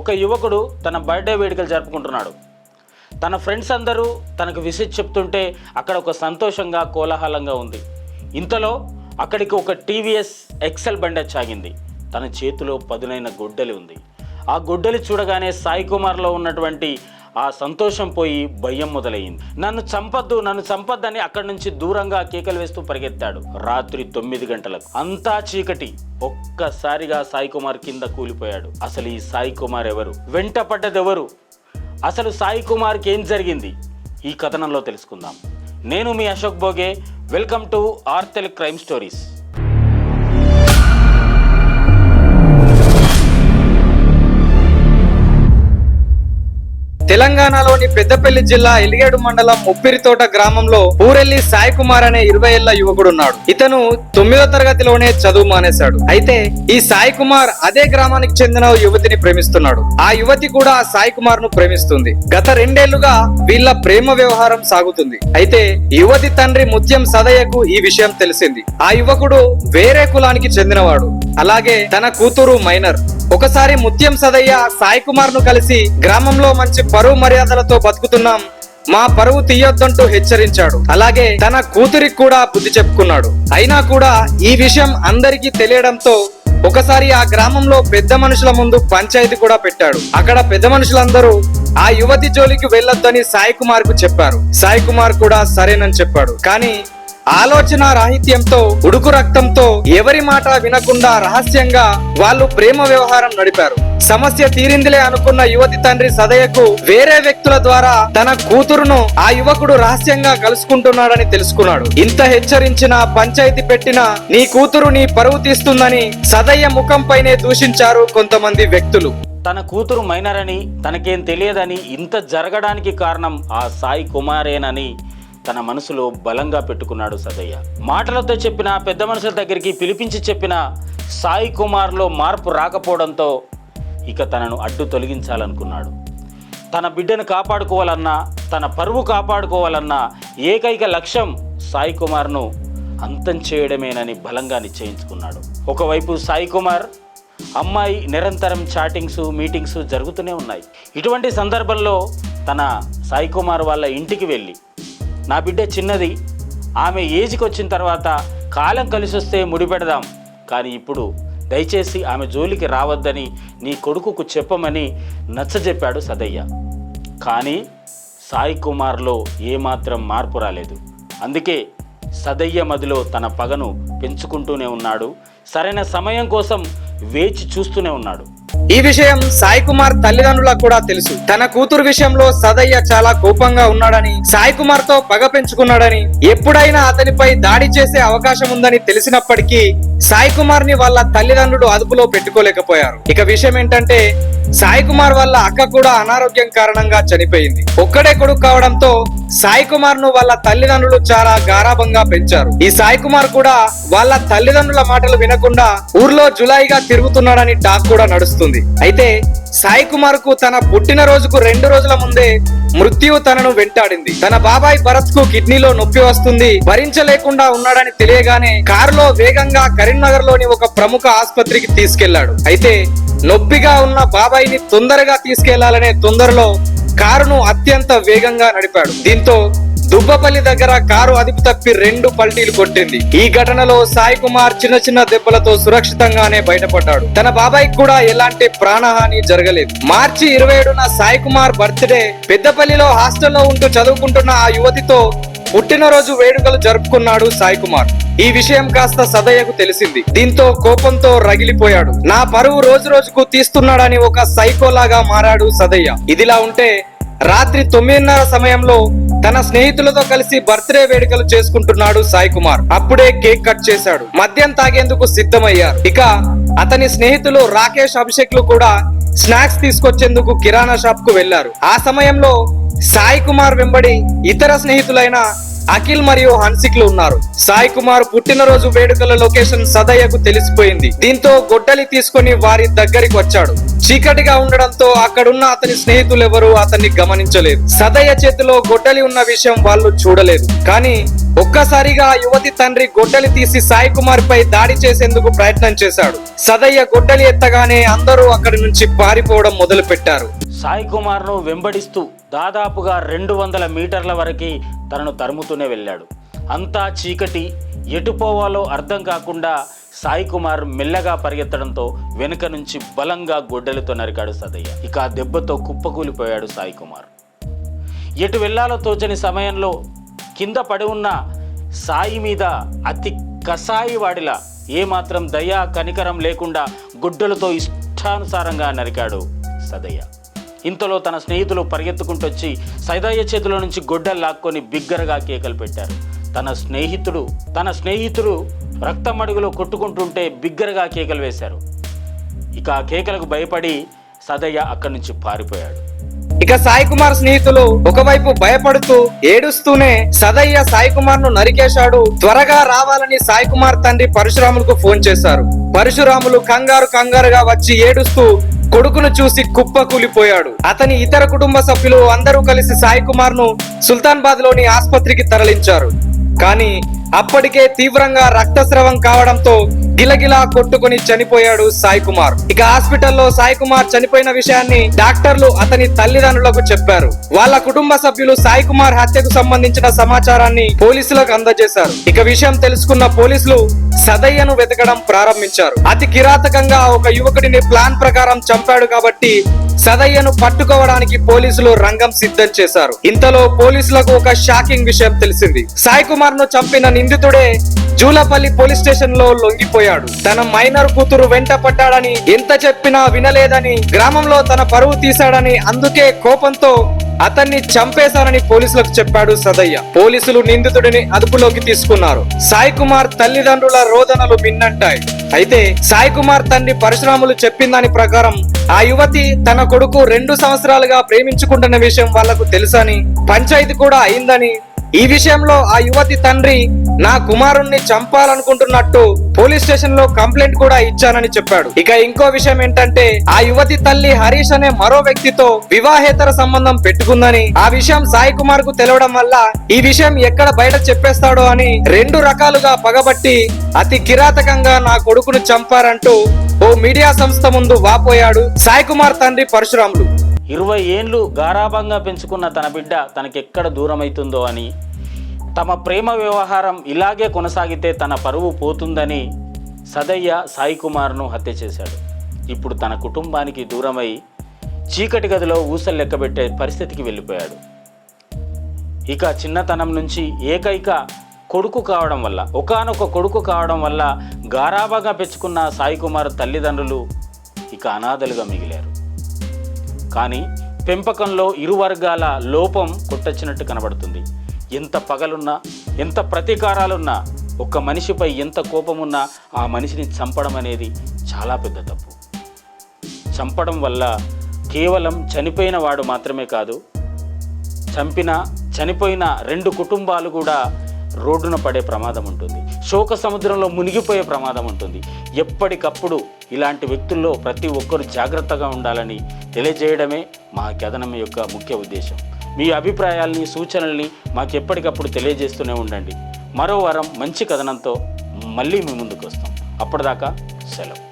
ఒక యువకుడు తన బర్త్డే వేడుకలు జరుపుకుంటున్నాడు. తన ఫ్రెండ్స్ అందరూ తనకు విషెస్ చెప్తుంటే అక్కడ ఒక సంతోషంగా కోలాహలంగా ఉంది. ఇంతలో అక్కడికి ఒక టీవీఎస్ ఎక్సెల్ బండి ఆగింది. తన చేతిలో పదునైన గొడ్డలి ఉంది. ఆ గొడ్డలి చూడగానే సాయి కుమార్లో ఉన్నటువంటి ఆ సంతోషం పోయి భయం మొదలయ్యింది. నన్ను చంపొద్దని అక్కడి నుంచి దూరంగా కేకలు వేస్తూ పరిగెత్తాడు. రాత్రి 9 గంటలకు అంతా చీకటి. ఒక్కసారిగా సాయి కుమార్ కింద కూలిపోయాడు. అసలు ఈ సాయి కుమార్ ఎవరు? వెంట పడ్డదెవరు? అసలు సాయి కుమార్కి ఏం జరిగింది? ఈ కథనంలో తెలుసుకుందాం. నేను మీ అశోక్ భోగే. వెల్కమ్ టు ఆర్తెల్ క్రైమ్ స్టోరీస్. తెలంగాణలోని పెద్దపల్లి జిల్లా ఎలిగేడు మండలం ముప్పిరితోట గ్రామంలో ఊరెల్లి సాయి కుమార్ అనే 20 ఏళ్ల యువకుడు ఉన్నాడు. ఇతను 9వ తరగతిలోనే చదువు మానేశాడు. అయితే ఈ సాయి కుమార్ అదే గ్రామానికి చెందిన యువతిని ప్రేమిస్తున్నాడు. ఆ యువతి కూడా సాయి కుమార్ ను ప్రేమిస్తుంది. గత 2 ఏళ్లుగా వీళ్ళ ప్రేమ వ్యవహారం సాగుతుంది. అయితే యువతి తండ్రి ముత్యం సదయ్యకు ఈ విషయం తెలిసింది. ఆ యువకుడు వేరే కులానికి చెందినవాడు. అలాగే తన కూతురు మైనర్. ఒకసారి ముత్యం సదయ్య సాయి కుమార్ ను కలిసి గ్రామంలో మంచి పరువు మర్యాదలతో బతుకుతున్నాం, మా పరువు తీయొద్దంటూ హెచ్చరించాడు. అలాగే తన కూతురికి కూడా బుద్ధి చెప్పుకున్నాడు. అయినా కూడా ఈ విషయం అందరికీ తెలియడంతో ఒకసారి ఆ గ్రామంలో పెద్ద మనుషుల ముందు పంచాయతీ కూడా పెట్టాడు. అక్కడ పెద్ద మనుషులందరూ ఆ యువతి జోలికి వెళ్ళొద్దని సాయి కుమార్ కు చెప్పారు. సాయి కుమార్ కూడా సరేనని చెప్పాడు. కానీ ఆలోచన రాహిత్యంతో, ఉడుకు రక్తంతో ఎవరి మాట వినకుండా రహస్యంగా వాళ్ళు ప్రేమ వ్యవహారం నడిపారు. సమస్య తీరిందిలే అనుకున్న యువతి తండ్రి సదయ్యకు వేరే వ్యక్తుల ద్వారా తన కూతురును ఆ యువకుడు రహస్యంగా కలుసుకుంటున్నాడని తెలుసుకున్నాడు. ఇంత హెచ్చరించిన, పంచాయతీ పెట్టిన నీ కూతురు నీ పరువు తీస్తుందని సదయ్య ముఖంపైనే దూషించారు కొంతమంది వ్యక్తులు. తన కూతురు మైనర్ అని, తనకేం తెలియదని, ఇంత జరగడానికి కారణం ఆ సాయి కుమారేనని తన మనసులో బలంగా పెట్టుకున్నాడు సదయ్య. మాటలతో చెప్పిన, పెద్ద మనుషుల దగ్గరికి పిలిపించి చెప్పిన సాయి కుమార్లో మార్పు రాకపోవడంతో ఇక తనను అడ్డు తొలగించాలనుకున్నాడు. తన బిడ్డను కాపాడుకోవాలన్నా, తన పరువు కాపాడుకోవాలన్నా ఏకైక లక్ష్యం సాయి కుమార్ను అంతం చేయడమేనని బలంగా నిశ్చయించుకున్నాడు. ఒకవైపు సాయి కుమార్ అమ్మాయి నిరంతరం చాటింగ్స్, మీటింగ్స్ జరుగుతూనే ఉన్నాయి. ఇటువంటి సందర్భంలో తన సాయి కుమార్ వాళ్ళ ఇంటికి వెళ్ళి, నా బిడ్డ చిన్నది, ఆమె ఏజ్కి వచ్చిన తర్వాత కాలం కలిసి వస్తే ముడిపెడదాం, కానీ ఇప్పుడు దయచేసి ఆమె జోలికి రావద్దని నీ కొడుకుకు చెప్పమని నచ్చజెప్పాడు సదయ్య. కానీ సాయి కుమార్లో ఏమాత్రం మార్పు రాలేదు. అందుకే సదయ్య మదిలో తన పగను పెంచుకుంటూనే ఉన్నాడు. సరైన సమయం కోసం వేచి చూస్తూనే ఉన్నాడు. ఈ విషయం సాయి కుమార్ తల్లిదండ్రులకు కూడా తెలుసు. తన కూతురు విషయంలో సదయ్య చాలా కోపంగా ఉన్నాడని, సాయి కుమార్ తో పగ పెంచుకున్నాడని, ఎప్పుడైనా అతనిపై దాడి చేసే అవకాశం ఉందని తెలిసినప్పటికీ సాయి కుమార్ ని వాళ్ళ తల్లిదండ్రులు అదుపులో పెట్టుకోలేకపోయారు. ఇక విషయం ఏంటంటే, సాయి కుమార్ వాళ్ళ అక్క కూడా అనారోగ్యం కారణంగా చనిపోయింది. ఒక్కడే కొడుకు కావడంతో సాయి కుమార్ ను వాళ్ళ తల్లిదండ్రులు చాలా గారాబంగా పెంచారు. ఈ సాయి కుమార్ కూడా వాళ్ళ తల్లిదండ్రుల మాటలు వినకుండా ఊర్లో జులాయిగా తిరుగుతున్నాడని టాక్ కూడా నడుస్తుంది. అయితే సాయి కుమార్ కు తన పుట్టినరోజుకు 2 రోజుల ముందే మృత్యువు తనను వెంటాడింది. తన బాబాయ్ భరత్ కు కిడ్నీలో నొప్పి వస్తుంది, భరించలేకుండా ఉన్నాడని తెలియగానే కారులో వేగంగా కరీంనగర్ లోని ఒక ప్రముఖ ఆసుపత్రికి తీసుకెళ్లాడు. అయితే నొప్పిగా ఉన్న బాబాయిని తొందరగా తీసుకెళ్లాలనే తొందరలో కారును అత్యంత వేగంగా నడిపాడు. దీంతో దుబ్బపల్లి దగ్గర కారు అదుపు తప్పి 2 పల్టీలు కొట్టింది. ఈ ఘటనలో సాయి కుమార్ చిన్న చిన్న దెబ్బలతో సురక్షితంగానే బయటపడ్డాడు. తన బాబాయ్ కూడా ఎలాంటి ప్రాణహాని జరగలేదు. మార్చి 27న సాయి కుమార్ బర్త్డే. పెద్దపల్లిలో హాస్టల్లో ఉంటూ చదువుకుంటున్న ఆ యువతితో పుట్టినరోజు వేడుకలు జరుపుకున్నాడు సాయి కుమార్. ఈ విషయం కాస్త సదయ్యకు తెలిసింది. దీంతో కోపంతో రగిలిపోయాడు. నా పరువు రోజు రోజుకు తీస్తున్నాడని ఒక సైకోలాగా మారాడు సదయ్య. ఇదిలా ఉంటే రాత్రి 9:30 సమయంలో తన స్నేహితులతో కలిసి బర్త్డే వేడుకలు చేసుకుంటున్నాడు సాయి కుమార్. అప్పుడే కేక్ కట్ చేశాడు. మద్యం తాగేందుకు సిద్ధమయ్యారు. ఇక అతని స్నేహితులు రాకేష్, అభిషేక్ లు కూడా స్నాక్స్ తీసుకొచ్చేందుకు కిరాణా షాప్ కు వెళ్లారు. ఆ సమయంలో సాయి కుమార్ వెంబడి ఇతర స్నేహితులైన అఖిల్ మరియు హన్సిక్లు ఉన్నారు. సాయి కుమార్ పుట్టినరోజు వేడుకల లొకేషన్ సదయ్యకు తెలిసిపోయింది. దీంతో గొడ్డలి తీసుకుని వారి దగ్గరికి వచ్చాడు. చీకటిగా ఉండడంతో అక్కడున్న అతని స్నేహితులు ఎవరు అతన్ని గమనించలేదు. సదయ్య చేతిలో గొడ్డలి ఉన్న విషయం వాళ్ళు చూడలేదు. కానీ ఒక్కసారిగా యువతి తండ్రి గొడ్డలి తీసి సాయి కుమార్ పై దాడి చేసేందుకు ప్రయత్నం చేశాడు. సదయ్య గొడ్డలి ఎత్తగానే అందరూ అక్కడి నుంచి పారిపోవడం మొదలు పెట్టారు. సాయి కుమార్ను వెంబడిస్తూ దాదాపుగా 200 మీటర్ల వరకు తనను తరుముతూనే వెళ్ళాడు. అంతా చీకటి, ఎటు పోవాలో అర్థం కాకుండా సాయి కుమార్ మెల్లగా పరిగెత్తడంతో వెనుక నుంచి బలంగా గొడ్డలితో నరికాడు సదయ్య. ఇక ఆ దెబ్బతో కుప్పకూలిపోయాడు సాయి కుమార్. ఎటు వెళ్లాలో తోచని సమయంలో కింద పడి ఉన్న సాయి మీద అతి కసాయి వాడిలా ఏమాత్రం దయా కనికరం లేకుండా గొడ్డలతో ఇష్టానుసారంగా నరికాడు సదయ్య. ఇంతలో తన స్నేహితులు పరిగెత్తుకుంటొచ్చి సదయ్య చేతిలో నుంచి గొడ్డలు లాక్కొని బిగ్గరగా కేకలు పెట్టారు. తన స్నేహితుడు రక్తమడుగులో కొట్టుకుంటుంటే బిగ్గరగా కేకలు వేశారు. ఇక ఆ కేకలకు భయపడి సదయ్య అక్కడి నుంచి పారిపోయాడు. ఇక సాయి కుమార్ స్నేహితులు ఒకవైపు భయపడుతూ ఏడుస్తూనే సదయ్య సాయి కుమార్ ను నరికేశాడు, త్వరగా రావాలని సాయి కుమార్ తండ్రి పరశురాములకు ఫోన్ చేశారు. పరశురాములు కంగారుగా వచ్చి ఏడుస్తూ కొడుకును చూసి కుప్పకూలిపోయాడు. అతని ఇతర కుటుంబ సభ్యులు అందరూ కలిసి సాయి కుమార్ ను సుల్తానాబాద్ లోని ఆసుపత్రికి తరలించారు. కానీ అప్పటికే తీవ్రంగా రక్తస్రావం కావడంతో గిలగిలా కొట్టుకుని చనిపోయాడు సాయి కుమార్. ఇక హాస్పిటల్లో సాయి కుమార్ చనిపోయిన విషయాన్ని డాక్టర్లు అతని తల్లిదండ్రులకు చెప్పారు. వాళ్ళ కుటుంబ సభ్యులు సాయి కుమార్ హత్యకు సంబంధించిన సమాచారాన్ని పోలీసులకు అందజేశారు. ఇక విషయం తెలుసుకున్న పోలీసులు సదయ్యను వెతకడం ప్రారంభించారు. అతి కిరాతకంగా ఒక యువకుడిని ప్లాన్ ప్రకారం చంపాడు కాబట్టి సదయ్యను పట్టుకోవడానికి పోలీసులు రంగం సిద్ధం చేశారు. ఇంతలో పోలీసులకు ఒక షాకింగ్ విషయం తెలిసింది. సాయి కుమార్ ను చంపిన నిందితుడే జూలపల్లి పోలీస్ స్టేషన్ లో లొంగిపోయాడు. తన మైనర్ కూతురు వెంట పడ్డాడని, ఎంత చెప్పినా వినలేదని, గ్రామంలో తన పరువు తీశాడని, అందుకే కోపంతో అతన్ని చంపేశారని పోలీసులకు చెప్పాడు సదయ్య. పోలీసులు నిందితుడిని అదుపులోకి తీసుకున్నారు. సాయి కుమార్ తల్లిదండ్రుల రోదనలు మిన్నంటాయి. అయితే సాయి కుమార్ తండ్రి పరశురాములు చెప్పిన దాని ప్రకారం ఆ యువతి తన కొడుకు 2 సంవత్సరాలుగా ప్రేమించుకుంటున్న విషయం వాళ్లకు తెలుసని, పంచాయతీ కూడా అయిందని, ఈ విషయంలో ఆ యువతి తండ్రి నా కుమారుణ్ణి చంపాలనుకుంటున్నట్టు పోలీస్ స్టేషన్ లో కంప్లైంట్ కూడా ఇచ్చానని చెప్పాడు. ఇక ఇంకో విషయం ఏంటంటే ఆ యువతి తల్లి హరీష్ అనే మరో వ్యక్తితో వివాహేతర సంబంధం పెట్టుకుందని, ఆ విషయం సాయి కుమార్ కు తెలవడం వల్ల ఈ విషయం ఎక్కడ బయట చెప్పేస్తాడో అని 2 రకాలుగా పగబట్టి అతి కిరాతకంగా నా కొడుకును చంపారంటూ ఓ మీడియా సంస్థ ముందు వాపోయాడు సాయి కుమార్ తండ్రి పరశురాములు. 20 ఏండ్లు గారాభంగా పెంచుకున్న తన బిడ్డ తనకెక్కడ దూరమవుతుందో అని, తమ ప్రేమ వ్యవహారం ఇలాగే కొనసాగితే తన పరువు పోతుందని సదయ్య సాయి కుమార్ను హత్య చేశాడు. ఇప్పుడు తన కుటుంబానికి దూరమై చీకటి గదిలో ఊసలు లెక్కబెట్టే పరిస్థితికి వెళ్ళిపోయాడు. ఇక చిన్నతనం నుంచి ఏకైక కొడుకు కావడం వల్ల, ఒకానొక కొడుకు కావడం వల్ల గారాభంగా పెంచుకున్న సాయి కుమార్ తల్లిదండ్రులు ఇక అనాథలుగా మిగిలారు. కానీ పెంపకంలో ఇరు వర్గాల లోపం కొట్టొచ్చినట్టు కనబడుతుంది. ఎంత పగలున్నా, ఎంత ప్రతీకారాలున్నా, ఒక్క మనిషిపై ఎంత కోపమున్నా ఆ మనిషిని చంపడం అనేది చాలా పెద్ద తప్పు. చంపడం వల్ల కేవలం చనిపోయిన వాడు మాత్రమే కాదు, చనిపోయిన 2 కుటుంబాలు కూడా రోడ్డున పడే ప్రమాదం ఉంటుంది. శోక సముద్రంలో మునిగిపోయే ప్రమాదం ఉంటుంది. ఎప్పటికప్పుడు ఇలాంటి వ్యక్తుల్లో ప్రతి ఒక్కరు జాగ్రత్తగా ఉండాలని తెలియజేయడమే మా కథనం యొక్క ముఖ్య ఉద్దేశం. మీ అభిప్రాయాల్ని, సూచనల్ని మాకు ఎప్పటికప్పుడు తెలియజేస్తూనే ఉండండి. మరో వారం మంచి కథనంతో మళ్ళీ మీ ముందుకు వస్తాం. అప్పటిదాకా సెలవు.